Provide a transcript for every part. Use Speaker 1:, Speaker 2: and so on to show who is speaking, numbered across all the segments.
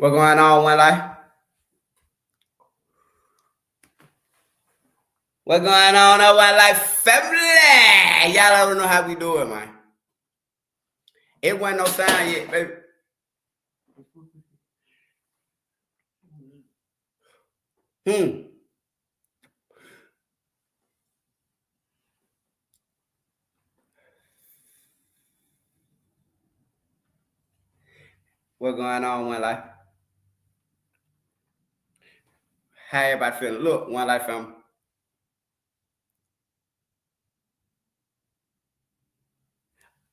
Speaker 1: What going on, one life? What going on, one life family? Y'all already know how we do it, man. It wasn't no sign yet, baby. What going on, one life? How everybody feeling? Look, one life family.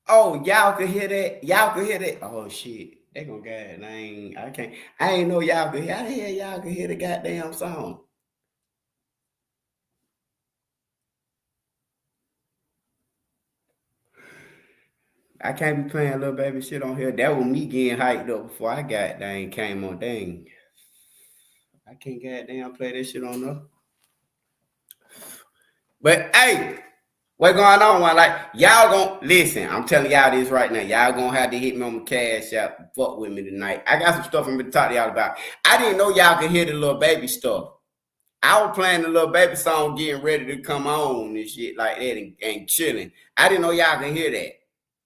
Speaker 1: Oh, y'all can hear that? Y'all can hear that? Oh shit. They gonna get it. I ain't know y'all could hear. How the hell y'all can hear the goddamn song? I can't be playing little baby shit on here. That was me getting hyped up before I got dang came on dang. I can't goddamn play that shit on there. But hey, what going on? Like y'all gonna listen. I'm telling y'all this right now. Y'all gonna have to hit me on my cash app. Fuck with me tonight. I got some stuff I'm gonna talk to y'all about. I didn't know y'all could hear the little baby stuff. I was playing the little baby song, getting ready to come on and shit like that, and chilling. I didn't know y'all can hear that.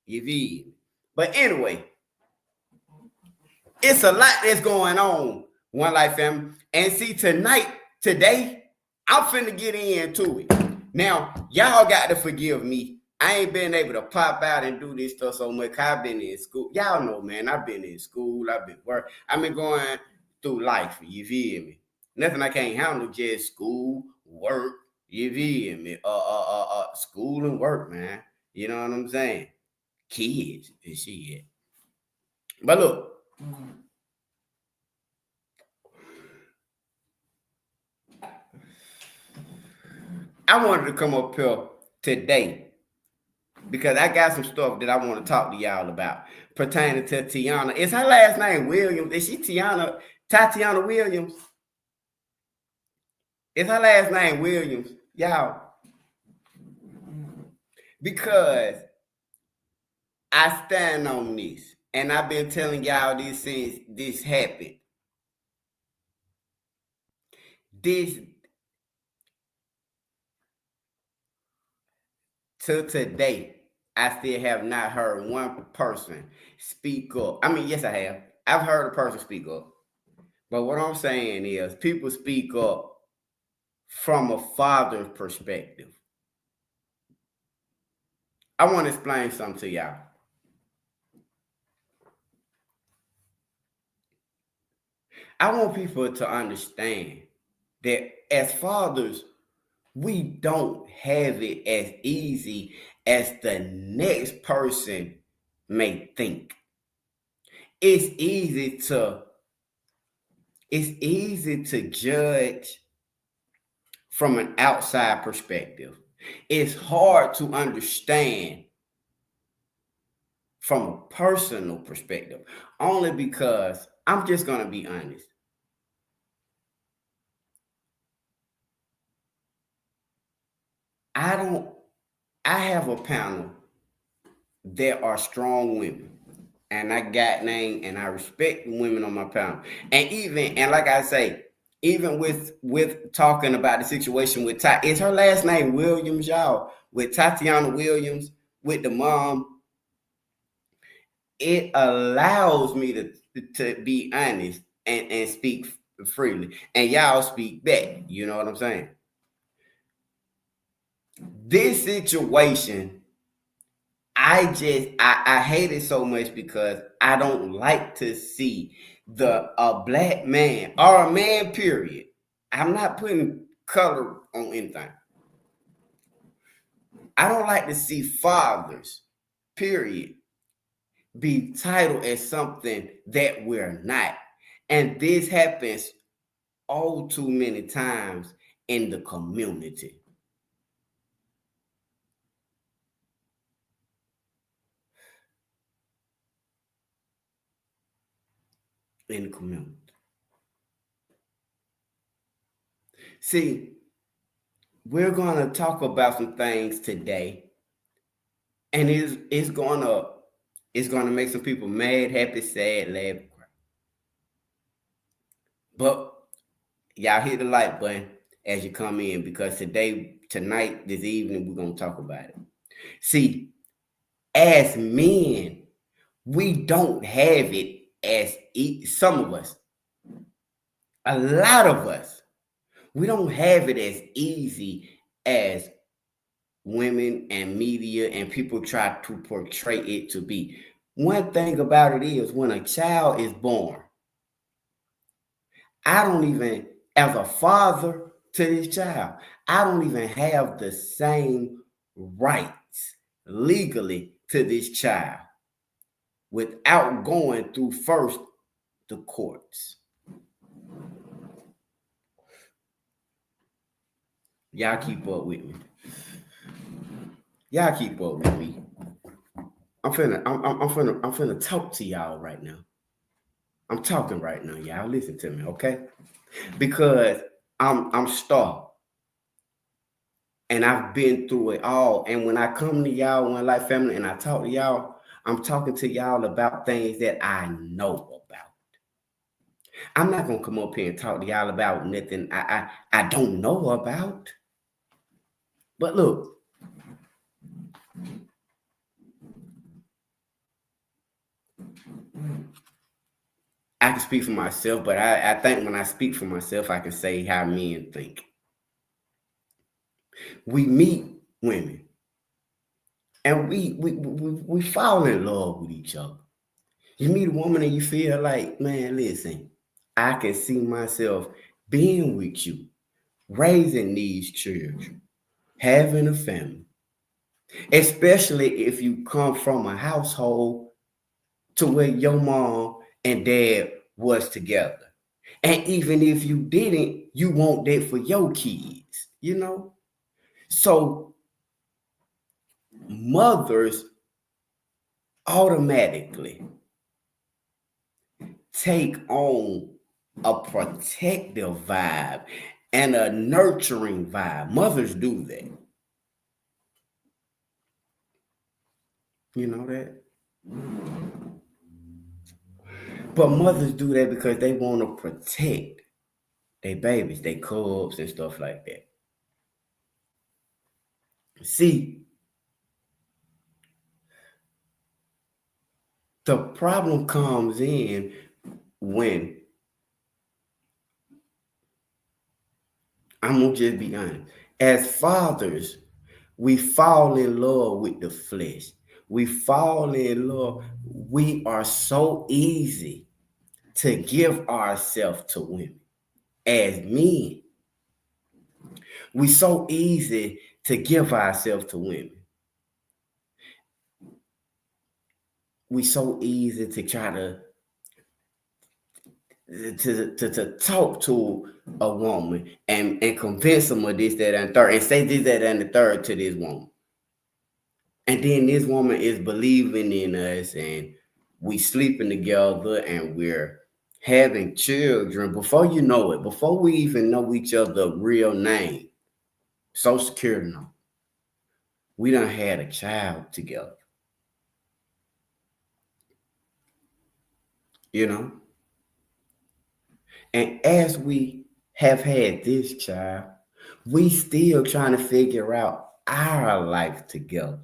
Speaker 1: You feel? But anyway, it's a lot that's going on, One Life family. And see, today, I'm finna get into it. Now, y'all got to forgive me. I ain't been able to pop out and do this stuff so much. I've been in school. Y'all know, man, I've been in school. I've been working. I've been going through life. You feel me? Nothing I can't handle, just school, work. You feel me? School and work, man. You know what I'm saying? Kids and shit. But look. I wanted to come up here today because I got some stuff that I want to talk to y'all about pertaining to Tiana. Is her last name Williams? Is she Tatiana Williams? Is her last name Williams? Y'all. Because I stand on this. And I've been telling y'all this since this happened. Till today, I still have not heard one person speak up. I mean, yes, I have. I've heard a person speak up. But what I'm saying is people speak up from a father's perspective. I want to explain something to y'all. I want people to understand that as fathers, we don't have it as easy as the next person may think. It's easy to judge from an outside perspective. It's hard to understand from a personal perspective, only because I'm just going to be honest. I have a panel that are strong women. And I got name and I respect women on my panel. And like I say, even with talking about the situation with is her last name Williams, y'all, with Tatiana Williams, with the mom, it allows me to be honest and speak freely. And y'all speak back. You know what I'm saying? This situation, I hate it so much because I don't like to see a black man or a man, period. I'm not putting color on anything. I don't like to see fathers, period, be titled as something that we're not. And this happens all too many times in the community. In the community. See, we're going to talk about some things today, and it's going to make some people mad, happy, sad, laugh, cry. But y'all hit the like button as you come in, because tonight, this evening, we're going to talk about it. See, as men, we don't have it as some of us, a lot of us, we don't have it as easy as women and media and people try to portray it to be. One thing about it is, when a child is born, I don't even, as a father to this child, I don't even have the same rights legally to this child without going through first the courts. Y'all keep up with me. Y'all keep up with me. I'm finna talk to y'all right now. I'm talking right now, y'all. Listen to me, okay? Because I'm starved. And I've been through it all. And when I come to y'all, One Life Family, and I talk to y'all, I'm talking to y'all about things that I know about. I'm not gonna come up here and talk to y'all about nothing I don't know about. But look, I can speak for myself, but I think when I speak for myself, I can say how men think. We meet women and we fall in love with each other. You meet a woman and you feel like, man, listen, I can see myself being with you, raising these children, having a family, especially if you come from a household to where your mom and dad was together. And even if you didn't, you want that for your kids, you know? So mothers automatically take on a protective vibe and a nurturing vibe. Mothers do that. You know that? But mothers do that because they want to protect their babies, their cubs, and stuff like that. See, the problem comes in when, I'm going to just be honest, as fathers, we fall in love with the flesh. We fall in love. We are so easy to give ourselves to women. As men, we so easy to give ourselves to women. We so easy to try to talk to a woman and convince them of this, that, and third, and say this, that, and the third to this woman. And then this woman is believing in us, and we sleeping together, and we're having children before you know it, before we even know each other's real name, Social Security number. We done had a child together. You know? And as we have had this child, we still trying to figure out our life together.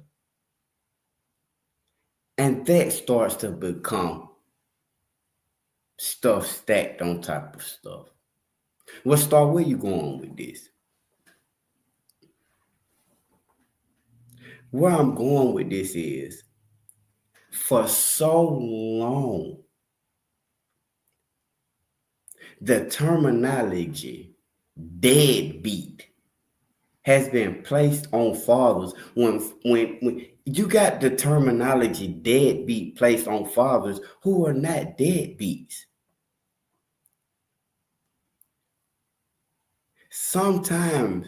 Speaker 1: And that starts to become stuff stacked on top of stuff. Well, Star, where you going with this? Where I'm going with this is, for so long, the terminology deadbeat has been placed on fathers. When you got the terminology deadbeat placed on fathers who are not deadbeats. Sometimes,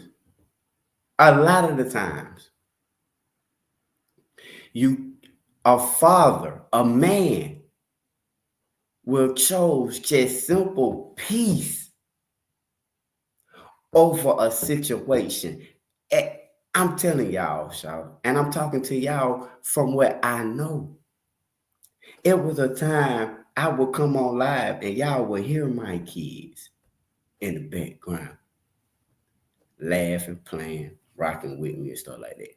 Speaker 1: a lot of the times, a father, a man, will choose just simple peace over a situation. I'm telling y'all, and I'm talking to y'all from what I know. It was a time I would come on live and y'all would hear my kids. in the background, laughing, playing, rocking with me and stuff like that.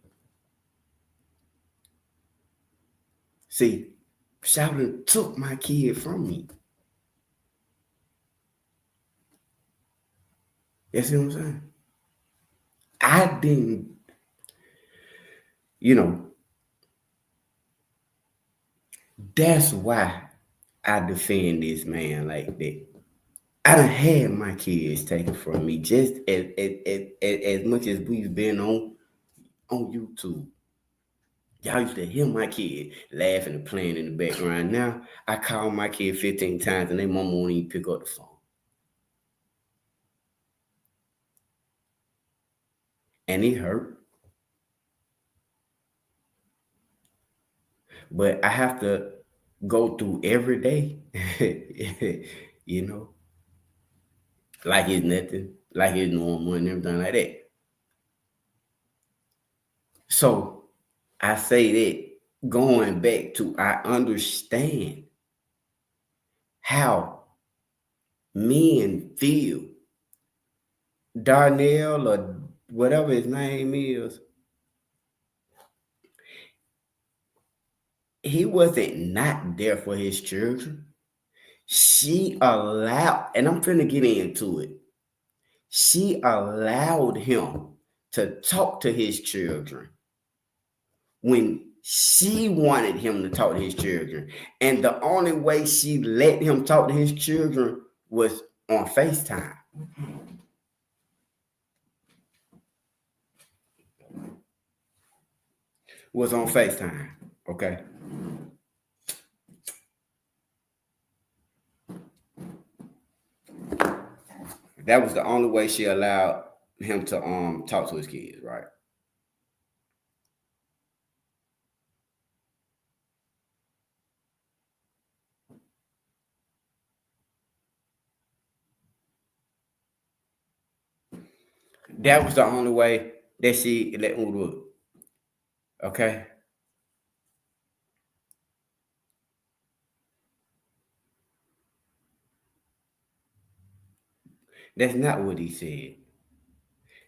Speaker 1: See, Sheldon took my kid from me. You see what I'm saying? I didn't, that's why I defend this man like that. I done had my kids taken from me just as much as we've been on YouTube. Y'all used to hear my kid laughing and playing in the background. Now, I call my kid 15 times and their mama won't even pick up the phone. And it hurt. But I have to go through every day, like it's nothing, like it's normal and everything like that. So I say that going back to, I understand how men feel. Darnell or whatever his name is, he wasn't not there for his children. She allowed, and I'm finna get into it. She allowed him to talk to his children when she wanted him to talk to his children. And the only way she let him talk to his children was on FaceTime. Was on FaceTime, okay? That was the only way she allowed him to talk to his kids, right? That was the only way that she let him do it. Okay. That's not what he said.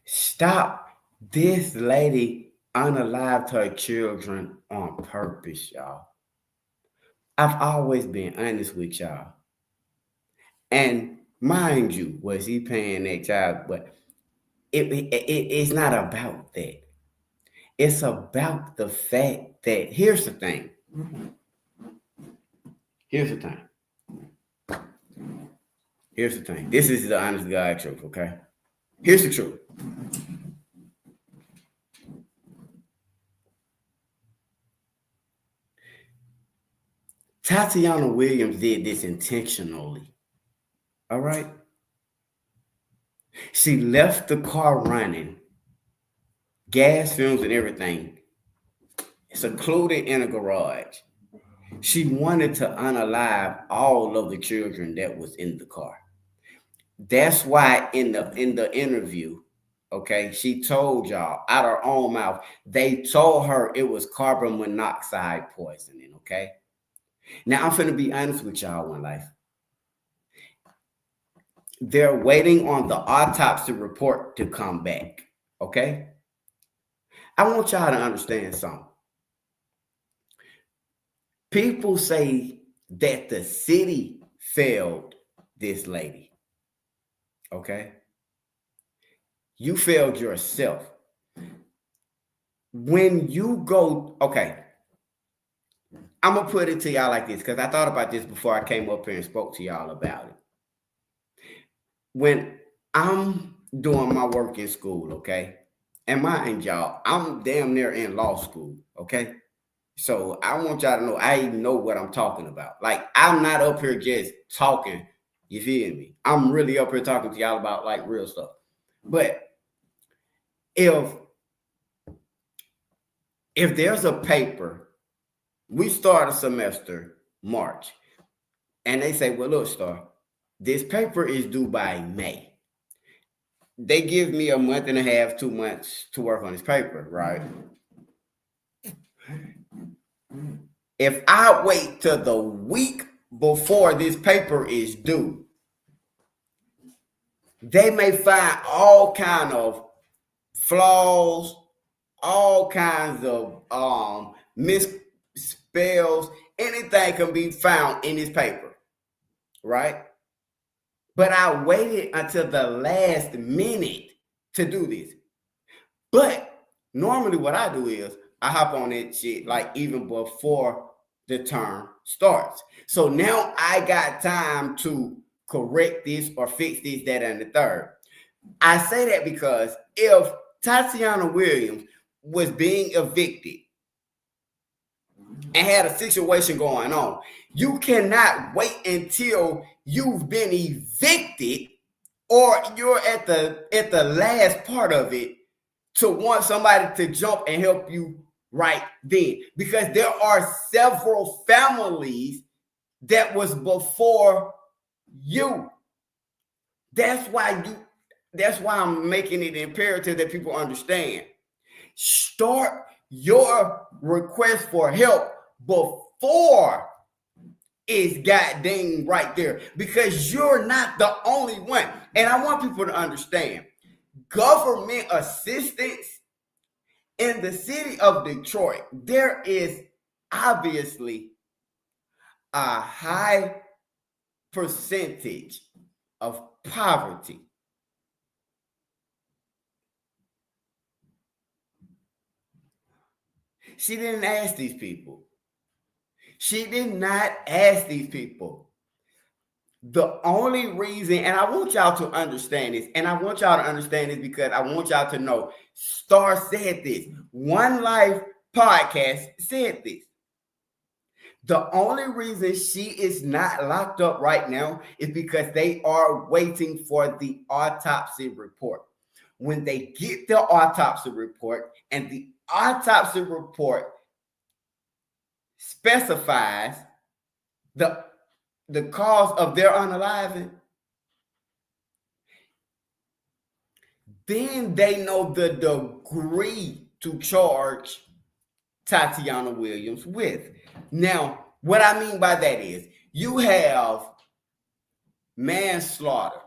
Speaker 1: Stop. This lady unalived her children on purpose, y'all. I've always been honest with y'all. And mind you, was he paying that child? But it's not about that. It's about the fact that, here's the thing. Here's the thing. Here's the thing. This is the honest God truth, okay? Here's the truth. Tatiana Williams did this intentionally. All right? She left the car running, gas fumes and everything, secluded in a garage. She wanted to unalive all of the children that was in the car. That's why in the interview, okay, she told y'all out her own mouth, they told her it was carbon monoxide poisoning, okay? Now, I'm finna be honest with y'all one life. They're waiting on the autopsy report to come back, okay? I want y'all to understand something. People say that the city failed this lady, okay? You failed yourself. When you go, okay, I'm going to put it to y'all like this because I thought about this before I came up here and spoke to y'all about it. When I'm doing my work in school, okay, and mind y'all, I'm damn near in law school, okay? So I want y'all to know I even know what I'm talking about. Like, I'm not up here just talking, you feel me? I'm really up here talking to y'all about like real stuff. But if there's a paper, we start a semester March, and they say, well, look, Star, this paper is due by May. They give me a month and a half, 2 months to work on this paper, right? If I wait till the week before this paper is due, They may find all kind of flaws, all kinds of misspells. Anything can be found in this paper, right? But I waited until the last minute to do this. But normally what I do is I hop on that shit like even before the term starts. So now I got time to correct this or fix this, that, and the third. I say that because if Tatiana Williams was being evicted and had a situation going on, you cannot wait until you've been evicted or you're at the last part of it to want somebody to jump and help you right then, because there are several families that was before you. That's why I'm making it imperative that people understand. Start your request for help before it's goddamn right there, because you're not the only one. And I want people to understand, government assistance in the city of Detroit, there is obviously a high percentage of poverty. She didn't ask these people. She did not ask these people. The only reason, and I want y'all to understand this, and I want y'all to understand this because I want y'all to know, Star said this. One Life podcast said this. The only reason she is not locked up right now is because they are waiting for the autopsy report. When they get the autopsy report and the autopsy report specifies the cause of their unaliving, then they know the degree to charge Tatiana Williams with. Now, what I mean by that is you have manslaughter,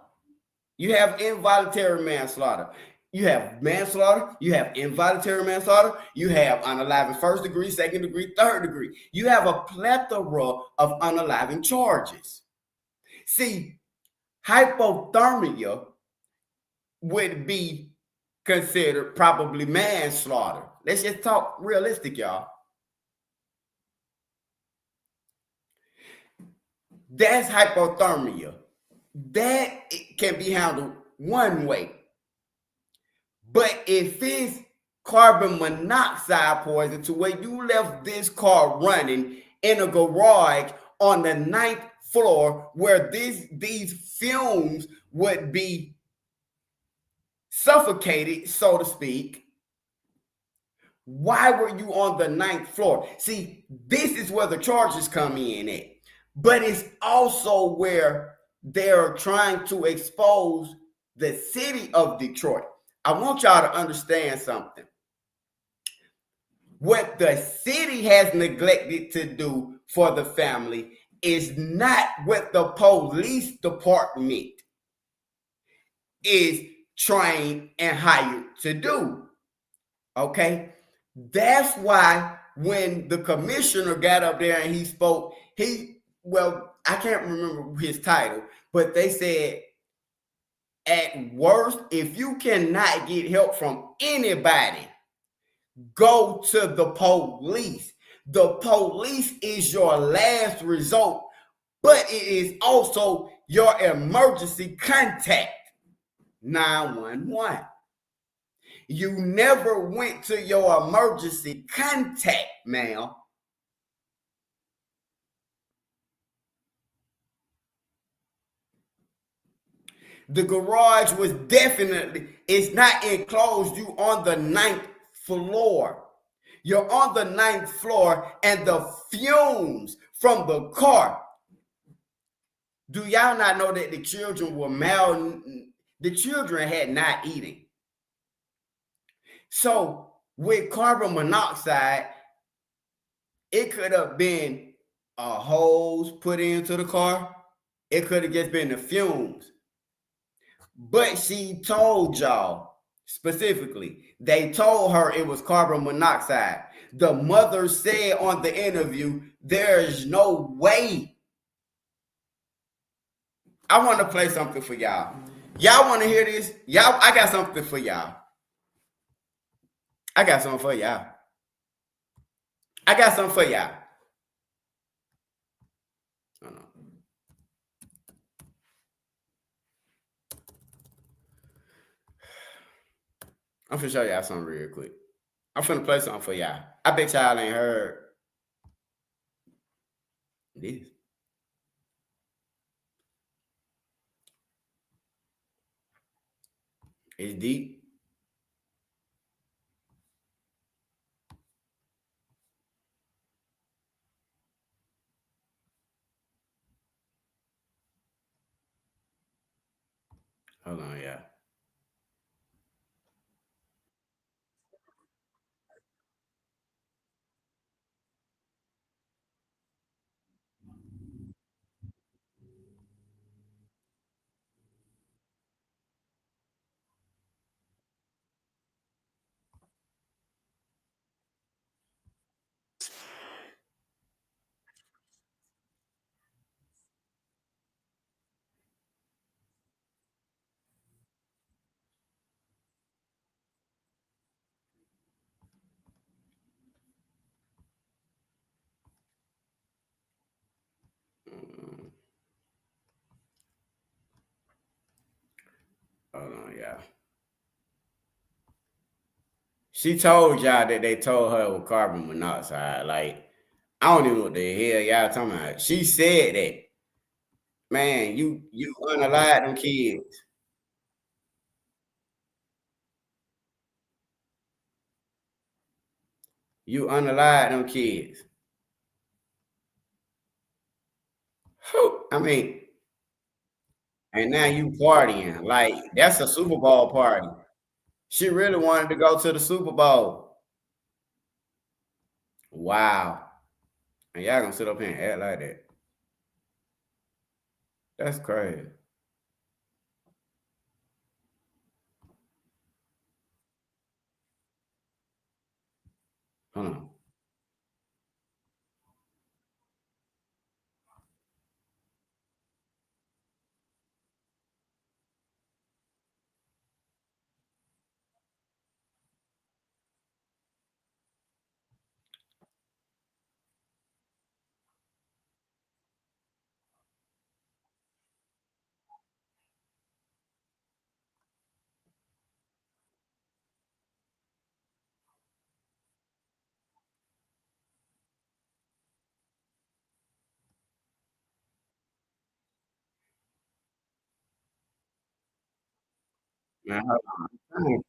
Speaker 1: you have involuntary manslaughter, you have manslaughter, you have involuntary manslaughter, you have unaliving first degree, second degree, third degree. You have a plethora of unaliving charges. See, hypothermia would be considered probably manslaughter. Let's just talk realistic, y'all. That's hypothermia. That can be handled one way. But if it's carbon monoxide poison to where you left this car running in a garage on the 9th floor where these fumes would be suffocated, so to speak, why were you on the 9th floor? See, this is where the charges come in at. But it's also where they're trying to expose the city of Detroit. I want y'all to understand something. What the city has neglected to do for the family is not what the police department is trained and hired to do. Okay? That's why when the commissioner got up there and he spoke, I can't remember his title, but they said, at worst, if you cannot get help from anybody, go to the police. The police is your last resort, but it is also your emergency contact, 911. You never went to your emergency contact, ma'am. The garage was definitely, it's not enclosed. You on the 9th floor. You're on the 9th floor and the fumes from the car. Do y'all not know that the children were the children had not eaten? So with carbon monoxide, it could have been a hose put into the car. It could have just been the fumes. But she told y'all specifically, they told her it was carbon monoxide. The mother said on the interview, there's no way. I want to play something for y'all. Y'all want to hear this? Y'all, I got something for y'all. I got something for y'all. I got something for y'all. Hold on. I'm finna show y'all something real quick. I'm finna play something for y'all. I bet y'all ain't heard this. It's deep. Hold on, y'all. Hold on, y'all. She told y'all that they told her it was carbon monoxide. Like, I don't even know what the hell y'all talking about. She said that. Man, you unalive them kids. You unalive them kids. I mean, and now you partying. Like, that's a Super Bowl party. She really wanted to go to the Super Bowl. Wow. And y'all gonna sit up here and act like that. That's crazy. Hold on. Man, hold on.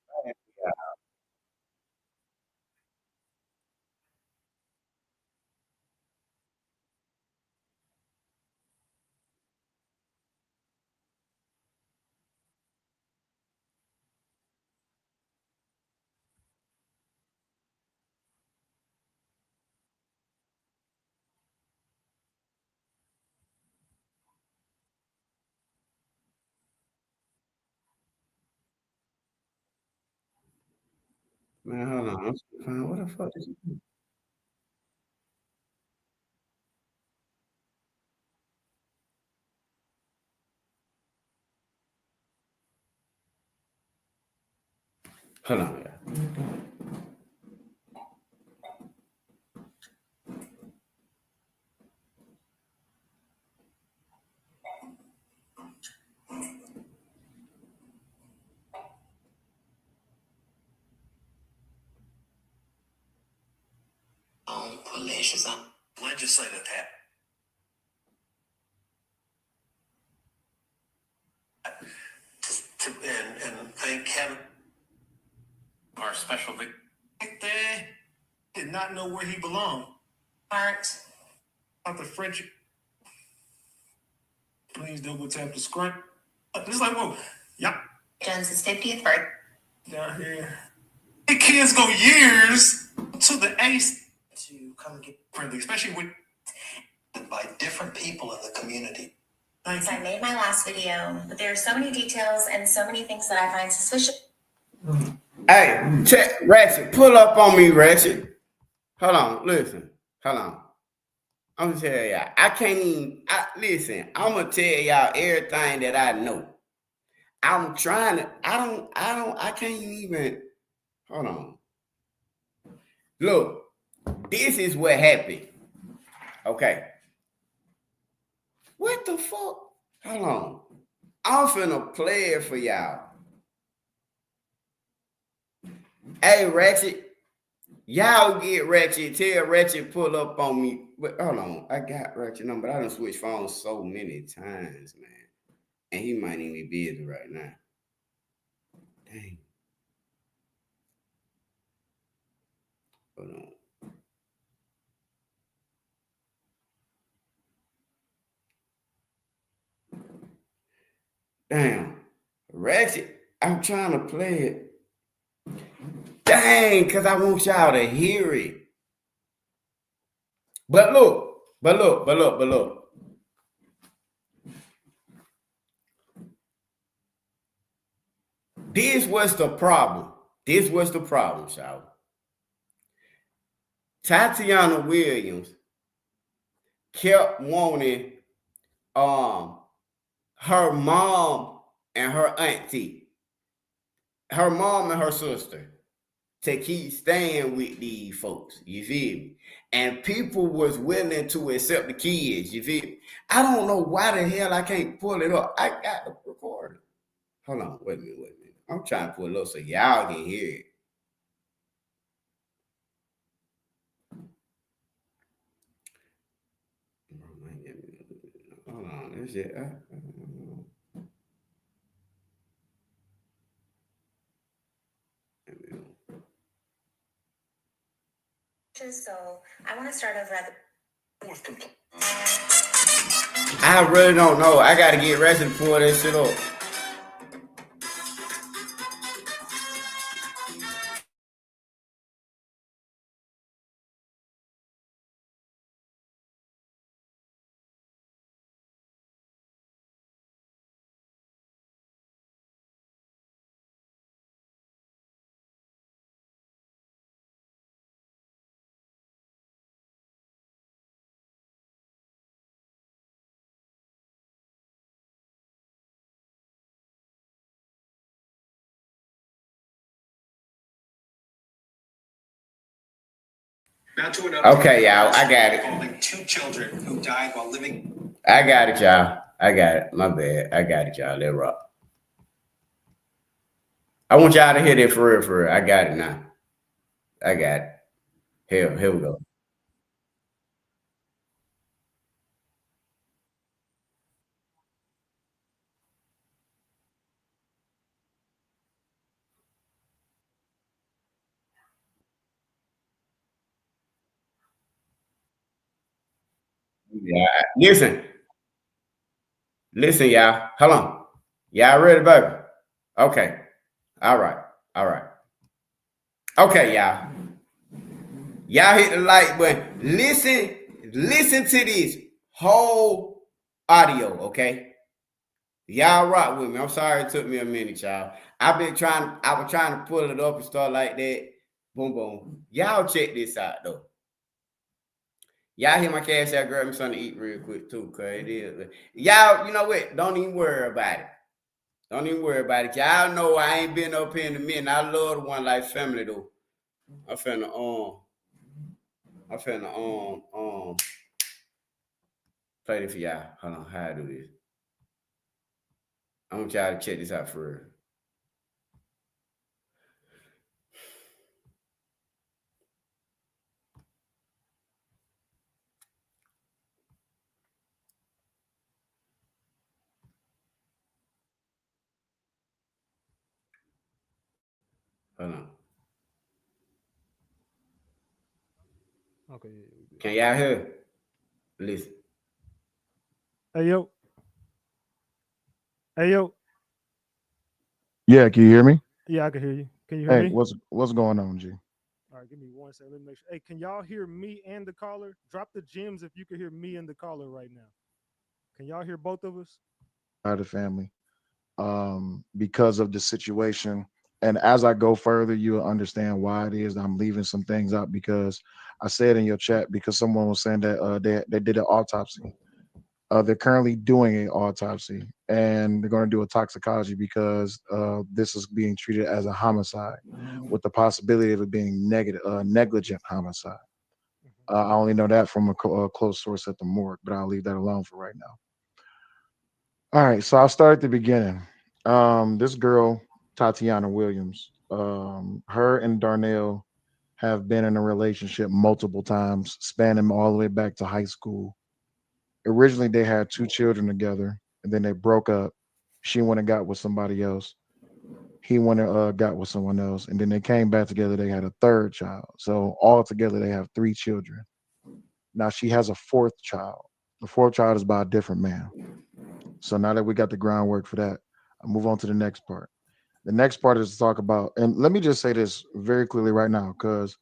Speaker 1: Man, hold on. I'm trying to find what the fuck is it? Hold on, yeah.
Speaker 2: Legislative and thank Kevin, our special victim. They did not know where he belonged. Parents, out the French, please double tap the screen. It's like, whoa, yeah. Jones's 50th birthday. Down here. The kids go years to the ace to come and get friendly, especially with by different people in the community. Since I made my last video, but there are so many details and so many things that I find suspicious.
Speaker 1: Hey, check Ratchet. Pull up on me, Ratchet. Hold on, listen. Hold on. I'm gonna tell y'all. I can't even listen. I'm gonna tell y'all everything that I know. I'm trying to. I can't even. Hold on. Look, this is what happened. Okay. What the fuck? Hold on. I'm finna play it for y'all. Hey, Ratchet. Y'all get Ratchet. Tell Ratchet pull up on me. But hold on. I got Ratchet number. I done switched phones so many times, man. And he might even be busy right now. Dang. Hold on. Damn. Ratchet. I'm trying to play it. Dang, because I want y'all to hear it. But look. This was the problem. Y'all. Tatiana Williams kept wanting her mom and her auntie, her mom and her sister, to keep staying with these folks. You feel me? And people was willing to accept the kids. You feel me? I don't know why the hell I can't pull it up. I got the recording. Hold on, wait a minute. I'm trying to pull it up so y'all can hear it. Hold on, that's it.
Speaker 2: So I want to start over at the.
Speaker 1: I really don't know. I gotta get rested to pull that shit up.
Speaker 2: Now to another.
Speaker 1: Okay, y'all. I got it.
Speaker 2: Involving 2 children who died while living.
Speaker 1: I got it, y'all. I got it. My bad. I got it, y'all. Let rock. I want y'all to hear that for real, for real. I got it now. I got it. Here we go. Yeah. Listen, y'all. Hold on. Y'all ready, baby? Okay. All right. Okay, y'all. Y'all hit the like button. Listen to this whole audio, okay? Y'all rock with me. I'm sorry it took me a minute, y'all. I was trying to pull it up and stuff like that. Boom, boom. Y'all check this out though. Y'all hear my cash out, grab me something to eat real quick too, cause it is. Y'all, you know what? Don't even worry about it. Don't even worry about it. Y'all know I ain't been up here in a minute. I love the One Life family though. I'm finna play this for y'all. Hold on, how I do this. I want y'all to check this out for real. Hold on.
Speaker 3: Okay.
Speaker 1: Can y'all hear? Listen.
Speaker 3: Hey yo. Hey yo.
Speaker 4: Yeah, can you hear me?
Speaker 3: Yeah, I can hear you. Can you hear
Speaker 4: Hey,
Speaker 3: me?
Speaker 4: what's going on, G?
Speaker 3: All right, give me 1 second. Let me make sure. Hey, can y'all hear me and the caller? Drop the gems if you can hear me and the caller right now. Can y'all hear both of us?
Speaker 4: By the family, because of the situation. And as I go further, you'll understand why it is that I'm leaving some things out. Because I said in your chat, because someone was saying that they did an autopsy. They're currently doing an autopsy, and they're going to do a toxicology because this is being treated as a homicide, with the possibility of it being negligent homicide.
Speaker 3: Mhm.
Speaker 4: I only know that from a close source at the morgue, but I'll leave that alone for right now. All right, so I'll start at the beginning. This girl, Tatiana Williams, her and Darnell have been in a relationship multiple times, spanning all the way back to high school. Originally, they had two children together, and then they broke up. She went and got with somebody else. He went and got with someone else, and then they came back together. They had a third child. So all together, they have three children. Now she has a fourth child. The fourth child is by a different man. So now that we got the groundwork for that, I'll move on to the next part. The next part is to talk about, and let me just say this very clearly right now, because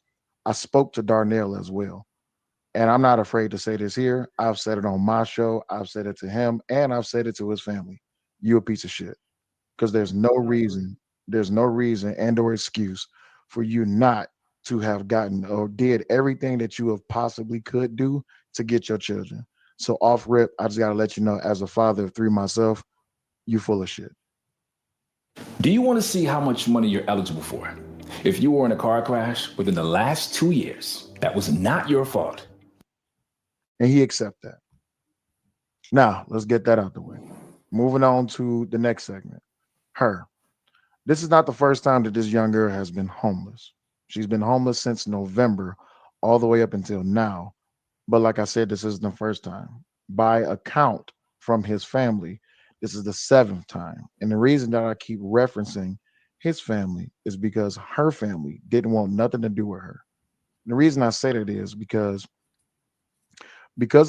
Speaker 4: I spoke to Darnell as well. And I'm not afraid to say this here. I've said it on my show. I've said it to him, and I've said it to his family. You a piece of shit. Because
Speaker 3: I agree.
Speaker 4: there's no reason and or excuse for you not to have gotten or did everything that you have possibly could do to get your children. So off rip, I just gotta let you know, as a father of three myself, you full of shit.
Speaker 5: Do you want to see how much money you're eligible for? If you were in a car crash within the last 2 years, that was not your fault.
Speaker 4: And he accept that. Now, let's get that out the way. Moving on to the next segment. Her. This is not the first time that this young girl has been homeless. She's been homeless since November, all the way up until now. But like I said, this isn't the first time. By account from his family, this is the seventh time. And the reason that I keep referencing his family is because her family didn't want nothing to do with her. And the reason I say that is because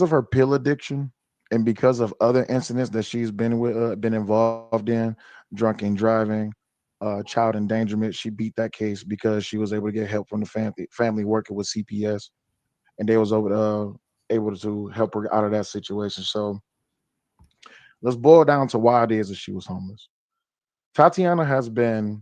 Speaker 4: of her pill addiction and because of other incidents that she's been involved in, drunken driving, child endangerment. She beat that case because she was able to get help from the family working with CPS, and they was able to help her out of that situation. So let's boil down to why it is that she was homeless. Tatiana has been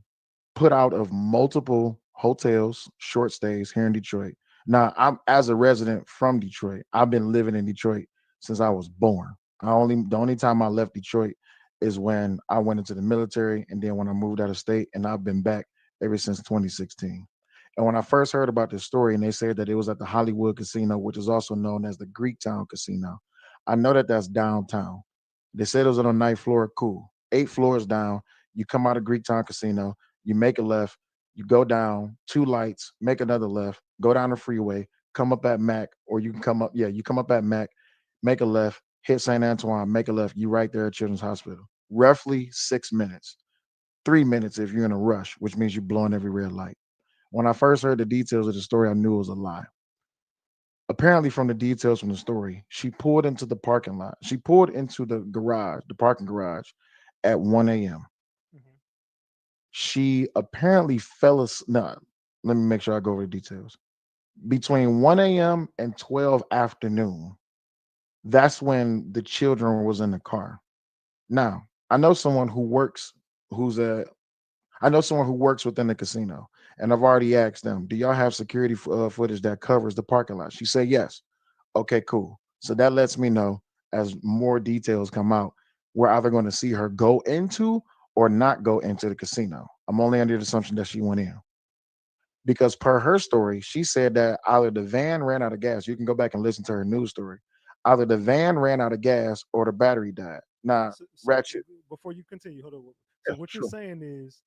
Speaker 4: put out of multiple hotels, short stays here in Detroit. Now, I'm as a resident from Detroit. I've been living in Detroit since I was born. The only time I left Detroit is when I went into the military, and then when I moved out of state, and I've been back ever since 2016. And when I first heard about this story, and they said that it was at the Hollywood Casino, which is also known as the Greektown Casino, I know that that's downtown. They said it was on the ninth floor. Cool, 8 floors down. You come out of Greektown Casino, you make a left, you go down two lights, make another left, go down the freeway, come up at Mac, or you can come up, yeah, you come up at Mac, make a left, hit St. Antoine, make a left, you right there at Children's Hospital. Roughly 6 minutes, 3 minutes if you're in a rush, which means you're blowing every red light. When I first heard the details of the story, I knew it was a lie. Apparently, from the details from the story, she pulled into the parking lot. She pulled into the garage, the parking garage, at 1 a.m.
Speaker 3: Mhm.
Speaker 4: She apparently fell asleep. No, let me make sure I go over the details. Between 1 a.m. and 12 afternoon, that's when the children was in the car. Now, I know someone who works, who's a, I know someone who works within the casino, and I've already asked them, do y'all have security footage that covers the parking lot? She said yes. Okay, cool. So that lets me know, as more details come out, we're either going to see her go into or not go into the casino. I'm only under the assumption that she went in, because per her story, she said that either the van ran out of gas. You can go back and listen to her news story. Either the van ran out of gas or the battery died. Now,
Speaker 3: So
Speaker 4: Ratchet,
Speaker 3: before you continue, hold on. So
Speaker 4: yeah,
Speaker 3: what you're
Speaker 4: sure.
Speaker 3: saying is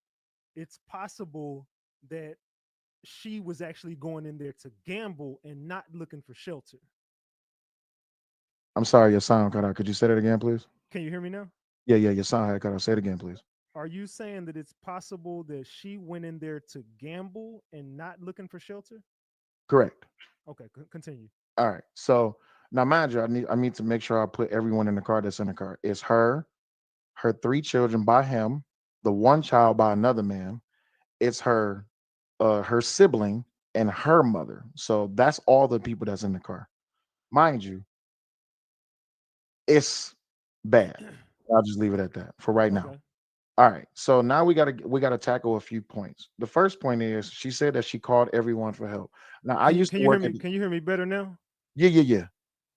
Speaker 3: it's possible that she was actually going in there to gamble and not looking for shelter.
Speaker 4: I'm sorry, your sound cut out. Could you say that again, please?
Speaker 3: Can you hear me now?
Speaker 4: Yeah, yeah, your sound had cut out. Say it again, please.
Speaker 3: Are you saying that it's possible that she went in there to gamble and not looking for shelter?
Speaker 4: Correct.
Speaker 3: Okay, continue.
Speaker 4: All right. So now, mind you, I need to make sure I put everyone in the car that's in the car. It's her, her three children by him, the one child by another man. It's her, her sibling, and her mother. So that's all the people that's in the car. Mind you, it's Bad. I'll just leave it at that for right now.
Speaker 3: Okay.
Speaker 4: All right. So now we gotta tackle a few points. The first point is she said that she called everyone for help. Now I used
Speaker 3: Can
Speaker 4: to
Speaker 3: you hear
Speaker 4: work at
Speaker 3: me? Can you hear me better now?
Speaker 4: yeah.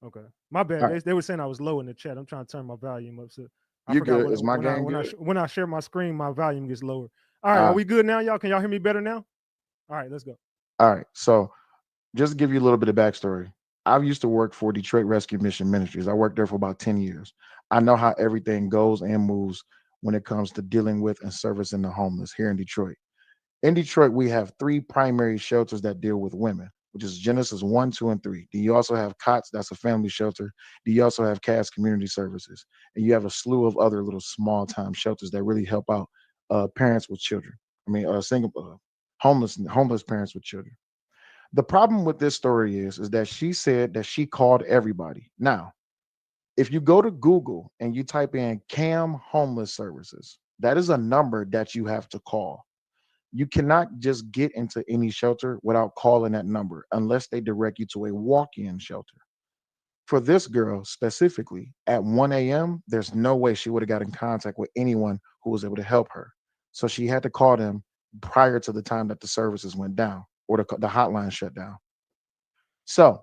Speaker 3: Okay. My bad.
Speaker 4: All right.
Speaker 3: They were saying I was low in the chat. I'm trying to turn my volume up. So I
Speaker 4: You
Speaker 3: forgot
Speaker 4: good. Is my game good?
Speaker 3: when I share my screen, my volume gets lower. All right. Are
Speaker 4: Uh,
Speaker 3: we good now, y'all? Can y'all hear me better now? All right. Let's go.
Speaker 4: all right. So just to give you a little bit of backstory. I used to work for Detroit Rescue Mission Ministries. I worked there for about 10 years. I know how everything goes and moves when it comes to dealing with and servicing the homeless here in Detroit. In Detroit, we have three primary shelters that deal with women, which is Genesis 1, 2, and 3. Then you also have COTS, that's a family shelter. Then you also have CAS Community Services. And you have a slew of other little small time shelters that really help out parents with children. I mean, single homeless parents with children. The problem with this story is that she said that she called everybody. Now, if you go to Google and you type in CAM Homeless Services, that is a number that you have to call. You cannot just get into any shelter without calling that number unless they direct you to a walk-in shelter. For this girl specifically, at 1 a.m., there's no way she would have got in contact with anyone who was able to help her. So she had to call them prior to the time that the services went down or the hotline shut down. So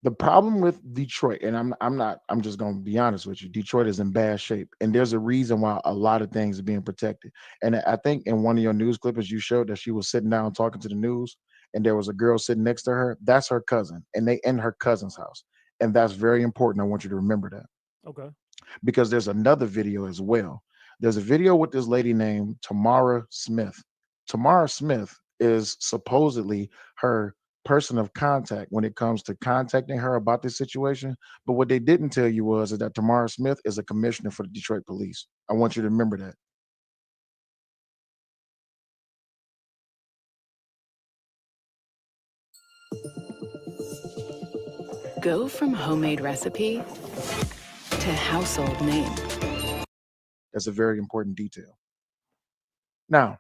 Speaker 4: the problem with Detroit, and I'm just gonna be honest with you, Detroit is in bad shape. And there's a reason why a lot of things are being protected. And I think in one of your news clippers, you showed that she was sitting down talking to the news, and there was a girl sitting next to her. That's her cousin, and they in her cousin's house. And that's very important. I want you to remember that
Speaker 3: Okay.
Speaker 4: because there's another video as well. There's a video with this lady named Tamara Smith. Tamara Smith is supposedly her person of contact when it comes to contacting her about this situation. But what they didn't tell you was is that Tamara Smith is a commissioner for the Detroit Police. I want you to remember that.
Speaker 6: Go from homemade recipe to household name.
Speaker 4: That's a very important detail. Now,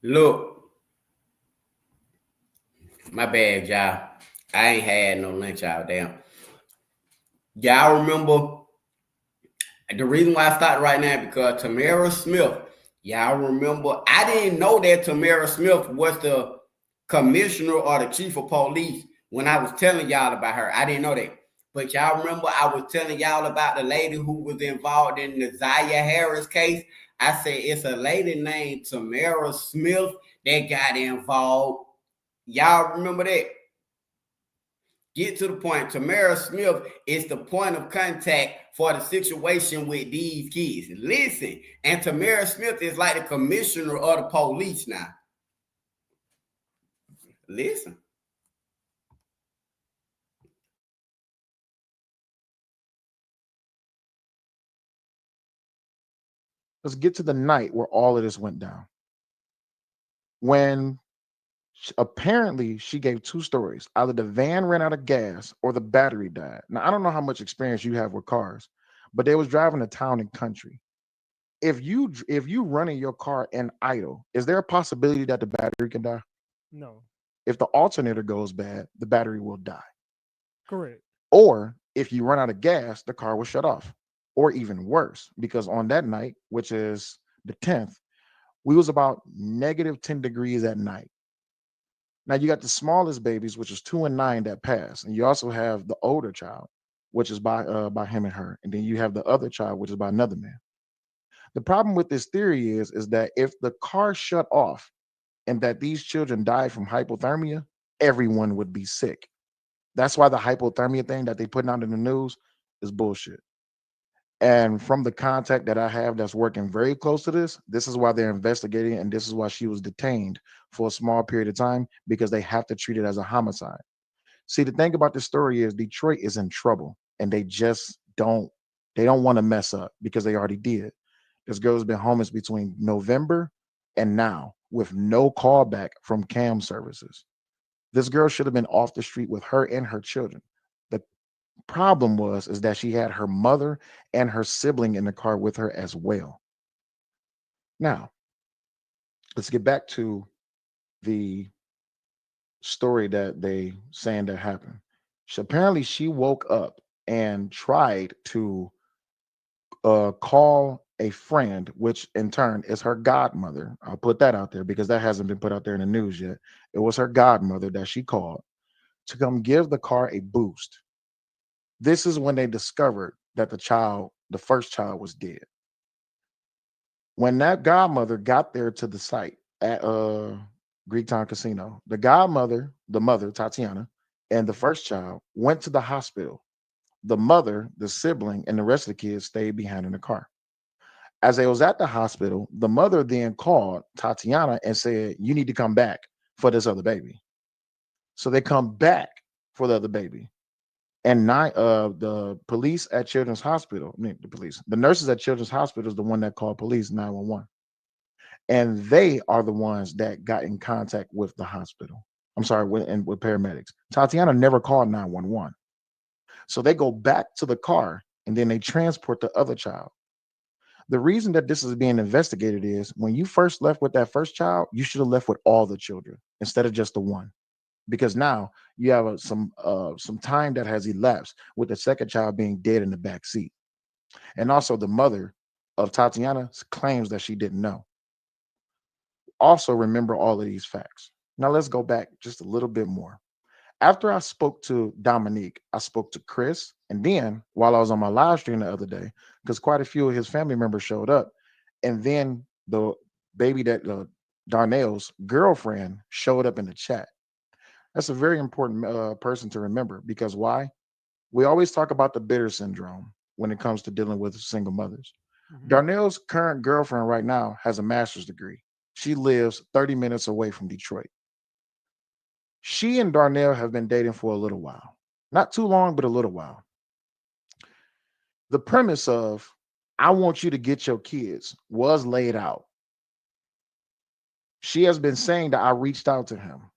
Speaker 1: Look, my bad, y'all. I ain't had no lunch out there. Y'all remember the reason why I started right now because Tamara Smith. Y'all remember? I didn't know that Tamara Smith was the commissioner or the chief of police when I was telling y'all about her. I didn't know that. But y'all remember I was telling y'all about the lady who was involved in the Zaya Harris case? I said it's a lady named Tamara Smith that got involved. Y'all remember that? Get to the point. Tamara Smith is the point of contact for the situation with these kids. Listen, and Tamara Smith is like the commissioner of the police now. Listen.
Speaker 4: let's get to the night where all of this went down. When apparently she gave two stories. Either the van ran out of gas or the battery died. Now I don't know how much experience you have with cars, but they was driving to town and country. If you running your car in idle, is there a possibility that the battery can die?
Speaker 3: No.
Speaker 4: If the alternator goes bad, the battery will die.
Speaker 3: Correct.
Speaker 4: Or if you run out of gas, the car will shut off. Or even worse, because on that night, which is the 10th, we was about negative 10 degrees at night. Now you got the smallest babies, which is 2 and 9 that passed, and you also have the older child, which is by him and her, and then you have the other child, which is by another man. The problem with this theory is that if the car shut off and that these children died from hypothermia, everyone would be sick. That's why the hypothermia thing that they putting out in the news is bullshit. And from the contact that I have that's working very close to this is why they're investigating, and this is why she was detained for a small period of time because they have to treat it as a homicide. See, the thing about this story is Detroit is in trouble, and they just don't want to mess up because they already did. This girl's been homeless between November and now with no callback from CAM services. This girl should have been off the street with her and her children. The problem was is that she had her mother and her sibling in the car with her as well. Now, let's get back to the story that they saying that happened. Apparently she woke up and tried to call a friend, which in turn is her godmother. I'll put that out there because that hasn't been put out there in the news yet. It was her godmother that she called to come give the car a boost. This is when they discovered that the first child, was dead. When that godmother got there to the site at Greektown Casino, the godmother, the mother, Tatiana, and the first child went to the hospital. The mother, the sibling, and the rest of the kids stayed behind in the car. As they was at the hospital, the mother then called Tatiana and said, "You need to come back for this other baby." So they come back for the other baby. And the police at Children's Hospital, the nurses at Children's Hospital is the one that called police 911. And they are the ones that got in contact with the hospital. I'm sorry, with paramedics. Tatiana never called 911. So they go back to the car and then they transport the other child. The reason that this is being investigated is when you first left with that first child, you should have left with all the children instead of just the one, because now you have some time that has elapsed with the second child being dead in the back seat, and also the mother of Tatiana claims that she didn't know. Also, remember all of these facts. Now let's go back just a little bit more. After I spoke to Dominique, I spoke to Chris, and then while I was on my live stream the other day, because quite a few of his family members showed up, and then the baby that Darnell's girlfriend showed up in the chat. That's a very important person to remember, because why? We always talk about the bitter syndrome when it comes to dealing with single mothers. Darnell's current girlfriend right now has a master's degree. She lives 30 minutes away from Detroit. She and Darnell have been dating for a little while. Not too long, but a little while. The premise of, "I want you to get your kids," was laid out. She has been saying that I reached out to him.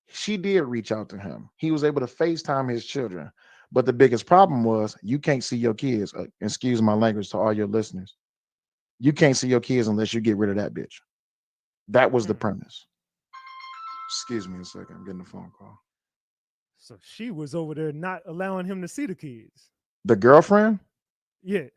Speaker 4: She did reach out to him. He was able to FaceTime his children. But the biggest problem was, you can't see your kids. Excuse my language to all your listeners. You can't see your kids unless you get rid of that bitch. That was the premise. Excuse me a second. I'm getting a phone call.
Speaker 3: So she was over there not allowing him to see the kids.
Speaker 4: The girlfriend?
Speaker 3: Yes.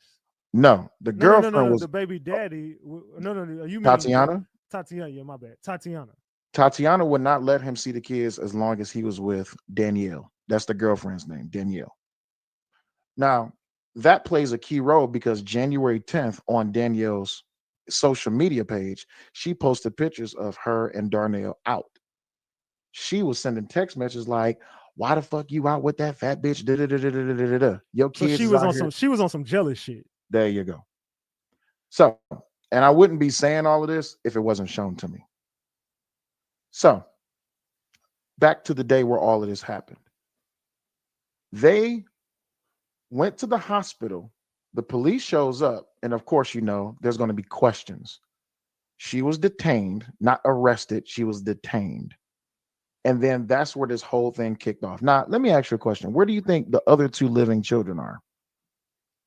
Speaker 4: No, the girlfriend
Speaker 3: no.
Speaker 4: was
Speaker 3: The baby daddy. No. You mean
Speaker 4: Tatiana?
Speaker 3: Tatiana, yeah, my bad. Tatiana.
Speaker 4: Tatiana would not let him see the kids as long as he was with Danielle. That's the girlfriend's name, Danielle. Now, that plays a key role because January 10th on Danielle's social media page, she posted pictures of her and Darnell out. She was sending text messages like, "Why the fuck you out with that fat bitch? Your
Speaker 3: So
Speaker 4: kids
Speaker 3: she
Speaker 4: is
Speaker 3: was
Speaker 4: out
Speaker 3: on
Speaker 4: here."
Speaker 3: some jealous shit.
Speaker 4: There you go. So, and I wouldn't be saying all of this if it wasn't shown to me. So, back to the day where all of this happened. They went to the hospital. The police shows up, and of course, there's going to be questions. She was detained, not arrested. She was detained. And then that's where this whole thing kicked off. Now, let me ask you a question. Where do you think the other two living children are?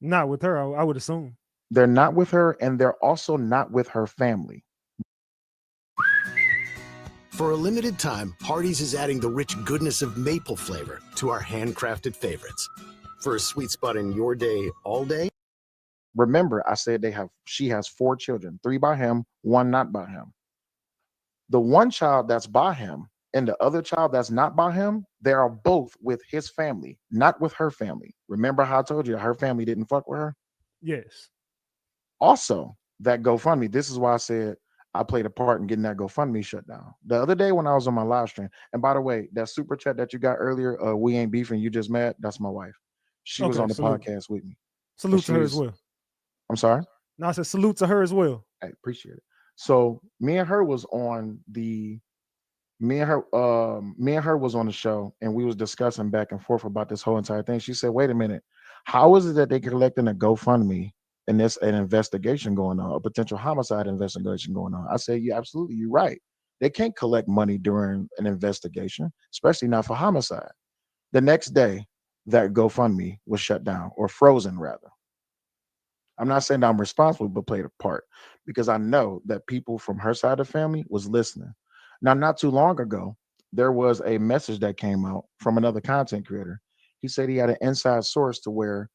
Speaker 3: Not with her, I would assume.
Speaker 4: They're not with her, and they're also not with her family.
Speaker 7: For a limited time, Hardee's is adding the rich goodness of maple flavor to our handcrafted favorites. For a sweet spot in your day all day.
Speaker 4: Remember, I said she has 4 children, 3 by him, 1 not by him. The one child that's by him and the other child that's not by him, they are both with his family, not with her family. Remember how I told you her family didn't fuck with her?
Speaker 3: Yes.
Speaker 4: Also, that GoFundMe, this is why I said I played a part in getting that GoFundMe shut down. The other day when I was on my live stream, and by the way, that super chat that you got earlier, "We ain't beefing, you just mad," that's my wife. She was on the podcast with me.
Speaker 3: Salute to her as well.
Speaker 4: I'm sorry?
Speaker 3: No, I said salute to her as well.
Speaker 4: I appreciate it. So me and her was on the show, and we was discussing back and forth about this whole entire thing. She said, "Wait a minute, how is it that they collecting a GoFundMe and there's an investigation going on, a potential homicide investigation going on?" I said, "Yeah, absolutely, you're right. They can't collect money during an investigation, especially not for homicide." The next day, that GoFundMe was shut down, or frozen rather. I'm not saying that I'm responsible, but played a part because I know that people from her side of the family was listening. Now, not too long ago, there was a message that came out from another content creator. He said he had an inside source to where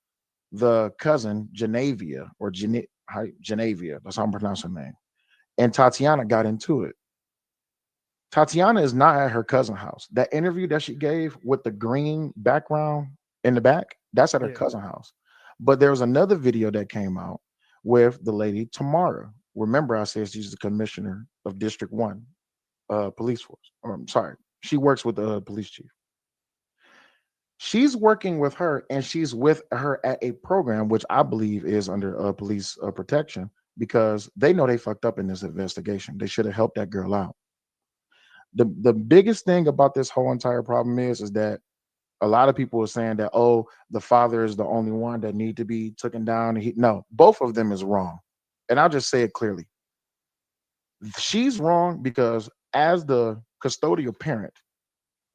Speaker 4: the cousin Genavia or Genavia, that's how I'm pronouncing her name, and Tatiana got into it. Tatiana is not at her cousin's house. That interview that she gave with the green background in the back, that's at her
Speaker 3: Yeah.
Speaker 4: cousin's house. But there was another video that came out with the lady Tamara. Remember, I said she's the commissioner of District 1 police force. Or, I'm sorry, she works with the police chief. She's working with her, and she's with her at a program which I believe is under police protection, because they know they fucked up in this investigation. They should have helped that girl out. The biggest thing about this whole entire problem is that a lot of people are saying that, oh, the father is the only one that need to be taken down. No, both of them is wrong. And I'll just say it clearly. She's wrong because as the custodial parent,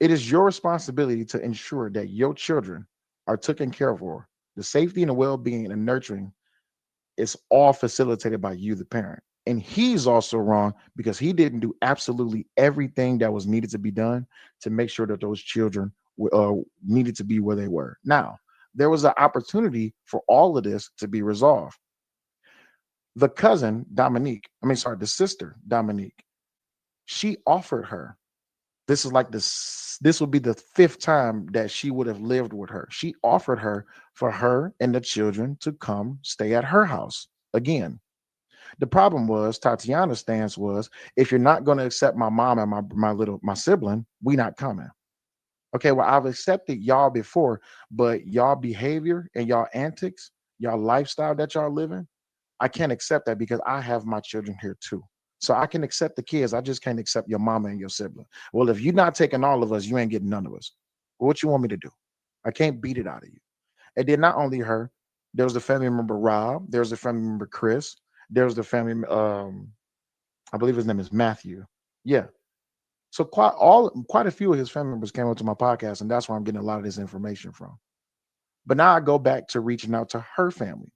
Speaker 4: it is your responsibility to ensure that your children are taken care of, or the safety and the well-being and nurturing is all facilitated by you, the parent. And he's also wrong because he didn't do absolutely everything that was needed to be done to make sure that those children needed to be where they were. Now, there was an opportunity for all of this to be resolved. The cousin, the sister, Dominique, she offered her. This is like this would be the 5th time that she would have lived with her. She offered her for her and the children to come stay at her house again. The problem was Tatiana's stance was, if you're not going to accept my mom and my sibling, we not coming. Okay, well, I've accepted y'all before, but y'all behavior and y'all antics, y'all lifestyle that y'all living, I can't accept that because I have my children here too. So I can accept the kids. I just can't accept your mama and your sibling. Well, if you're not taking all of us, you ain't getting none of us. What you want me to do? I can't beat it out of you. And then not only her, there was the family member Rob, there's the family member Chris, there's the family, I believe his name is Matthew. Yeah. So quite a few of his family members came up to my podcast, and that's where I'm getting a lot of this information from. But now I go back to reaching out to her family.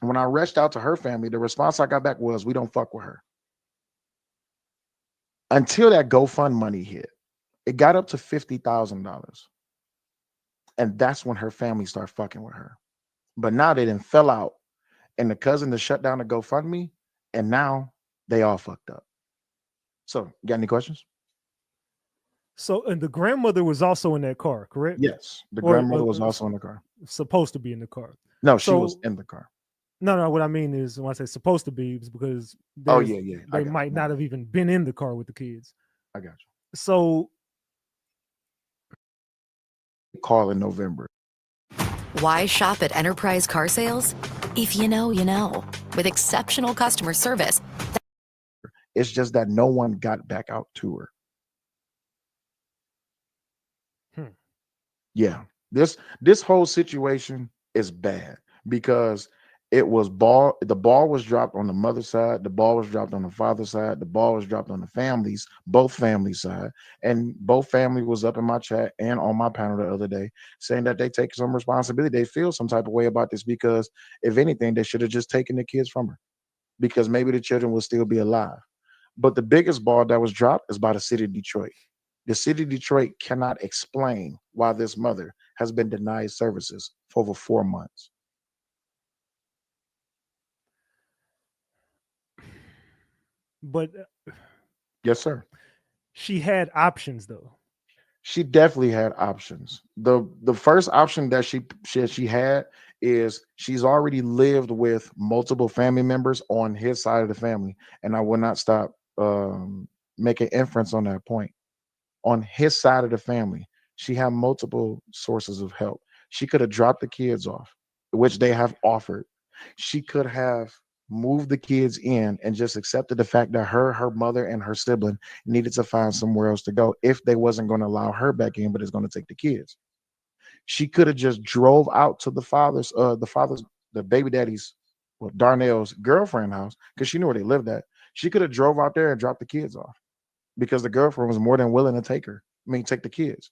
Speaker 4: When I reached out to her family, the response I got back was, we don't fuck with her. Until that GoFund money hit, it got up to $50,000. And that's when her family started fucking with her. But now they done fell out, and the cousin that shut down the GoFundMe, and now they all fucked up. So, got any questions?
Speaker 3: So, and the grandmother was also in that car, correct?
Speaker 4: Yes, the grandmother was also in the car.
Speaker 3: Supposed to be in the car.
Speaker 4: No, she was in the car.
Speaker 3: No, what I mean is, when I say supposed to be, is because they might not have even been in the car with the kids.
Speaker 4: I got you.
Speaker 3: So,
Speaker 4: call in November.
Speaker 8: Why shop at Enterprise Car Sales? If you know, you know. With exceptional customer service.
Speaker 4: It's just that no one got back out to her. Yeah, this whole situation is bad because the ball was dropped on the mother's side, the ball was dropped on the father's side, the ball was dropped on the both families' side, and both family was up in my chat and on my panel the other day saying that they take some responsibility. They feel some type of way about this because if anything, they should have just taken the kids from her because maybe the children will still be alive. But the biggest ball that was dropped is by the city of Detroit. The city of Detroit cannot explain why this mother has been denied services for over 4 months.
Speaker 3: But
Speaker 4: yes, sir.
Speaker 3: She had options, though.
Speaker 4: She definitely had options. The first option that she had is she's already lived with multiple family members on his side of the family, and I will not stop making inference on that point. On his side of the family, she had multiple sources of help. She could have dropped the kids off, which they have offered. She could have moved the kids in and just accepted the fact that her mother and her sibling needed to find somewhere else to go if they wasn't going to allow her back in, but it's going to take the kids. She could have just drove out to the baby daddy's, Darnell's girlfriend house, because she knew where they lived at. She could have drove out there and dropped the kids off because the girlfriend was more than willing to take the kids.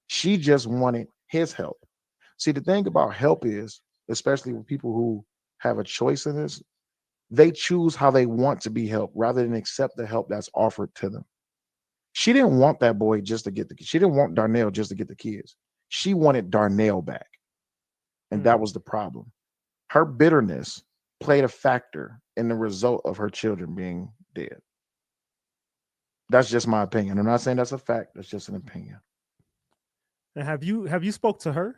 Speaker 4: She just wanted his help. See, the thing about help is, especially with people who have a choice in this, they choose how they want to be helped rather than accept the help that's offered to them. She didn't want that boy just to get she didn't want Darnell just to get the kids. She wanted Darnell back. And that was the problem. Her bitterness played a factor in the result of her children being dead. That's just my opinion. I'm not saying that's a fact. That's just an opinion.
Speaker 3: And have you spoke to her?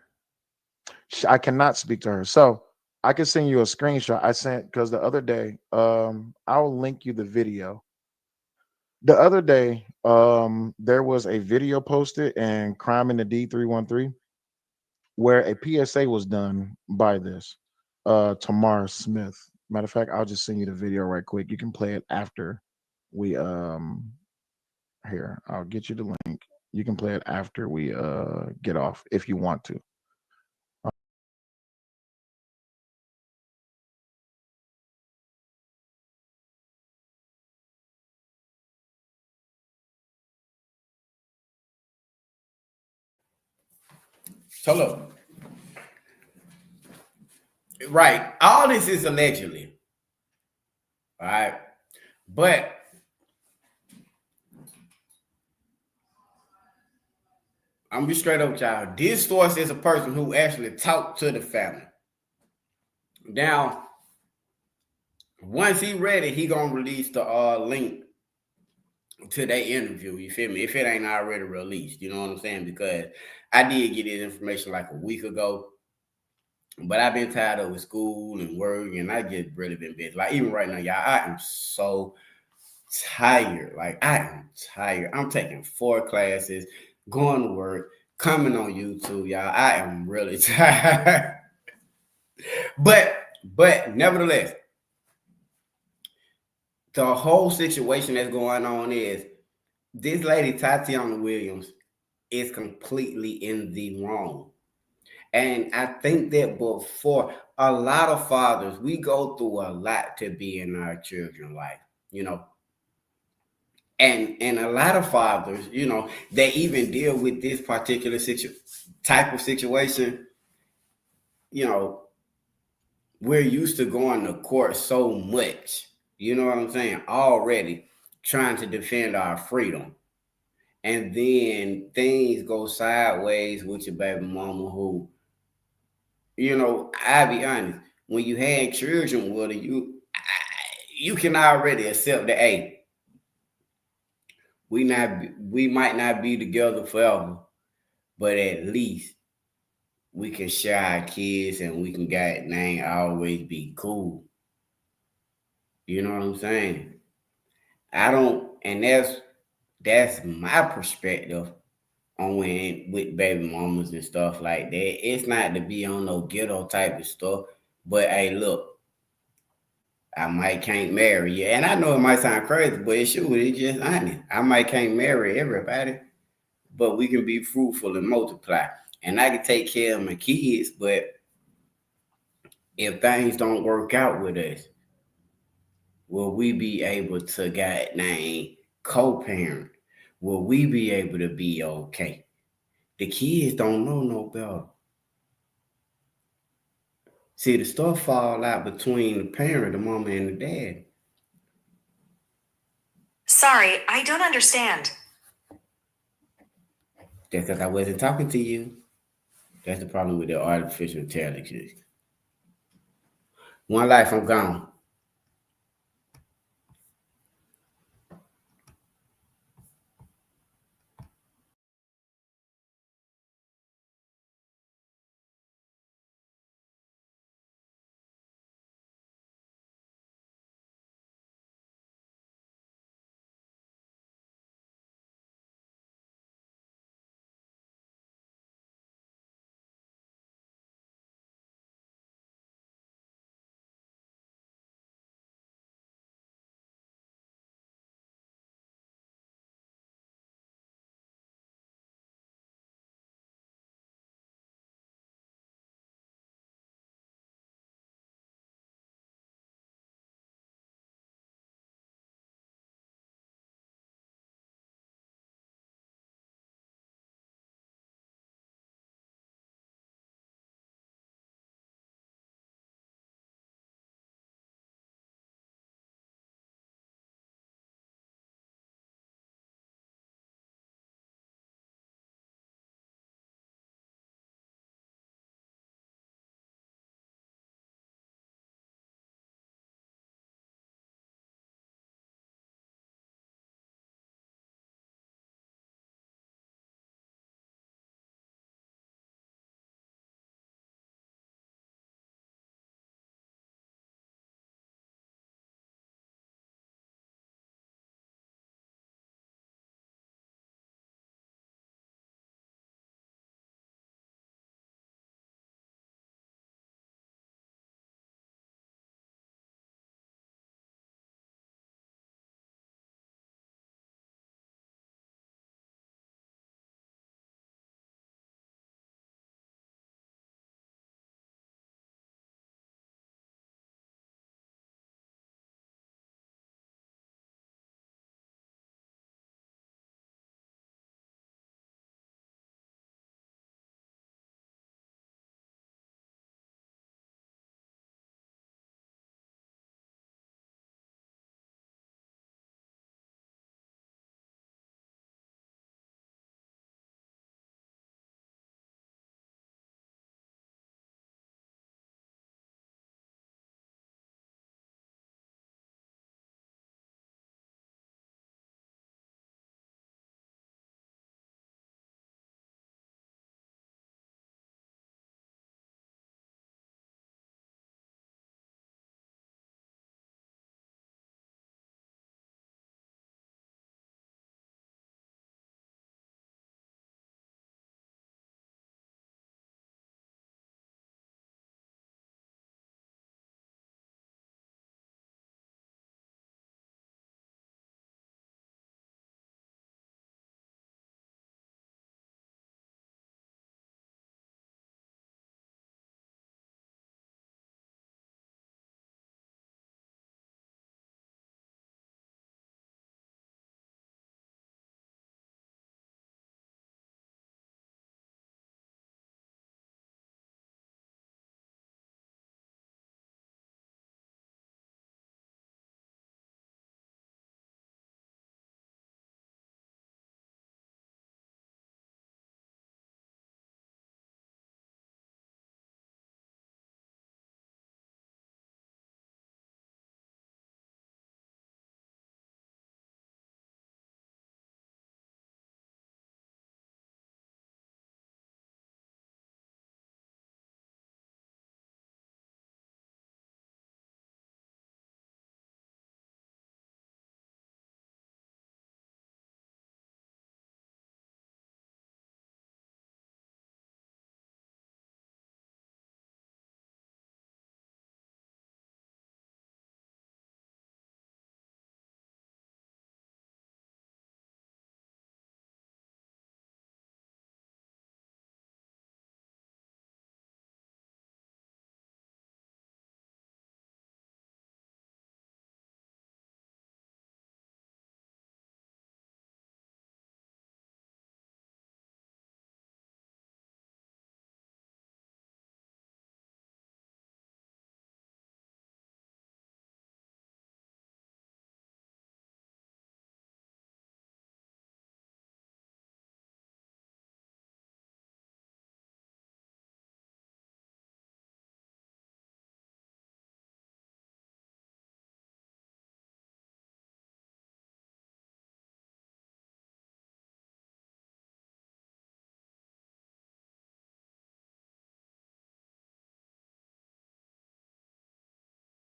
Speaker 4: I cannot speak to her. So I can send you a screenshot. I sent because the other day, I'll link you the video. The other day, there was a video posted in Crime in the D313 where a PSA was done by this Tamara Smith. Matter of fact, I'll just send you the video right quick. You can play it after we here. I'll get you the link. You can play it after we get off if you want to.
Speaker 1: So look, right, all this is allegedly, all right, but I'm gonna be straight up with y'all. This source is a person who actually talked to the family. Now, once he ready, he gonna release the link to their interview. You feel me? If it ain't already released, you know what I'm saying? Because I did get this information like a week ago, but I've been tied up with school and work, and I just really been busy. Like even right now, y'all, I am so tired. Like I am tired. I'm taking 4 classes, going to work, coming on YouTube, y'all. I am really tired. But nevertheless, the whole situation that's going on is this lady, Tatiana Williams, is completely in the wrong. And I think that before a lot of fathers, we go through a lot to be in our children's life, you know. And a lot of fathers, you know, they even deal with this particular type of situation. You know, we're used to going to court so much, you know what I'm saying, already trying to defend our freedom. And then things go sideways with your baby mama who, you know, I'll be honest, when you had children with her, you can already accept that, hey, we might not be together forever, but at least we can share our kids and we can always be cool. You know what I'm saying? And that's my perspective on when with baby mamas and stuff like that. It's not to be on no ghetto type of stuff, but hey, look, I might can't marry you. And I know it might sound crazy, but it's just honest. I might can't marry everybody, but we can be fruitful and multiply. And I can take care of my kids, but if things don't work out with us, will we be able to co-parent? Will we be able to be okay? The kids don't know no better. See, the stuff fall out between the parent, the mama, and the dad.
Speaker 9: Sorry, I don't understand.
Speaker 1: That's because I wasn't talking to you. That's the problem with the artificial intelligence. One life, I'm gone.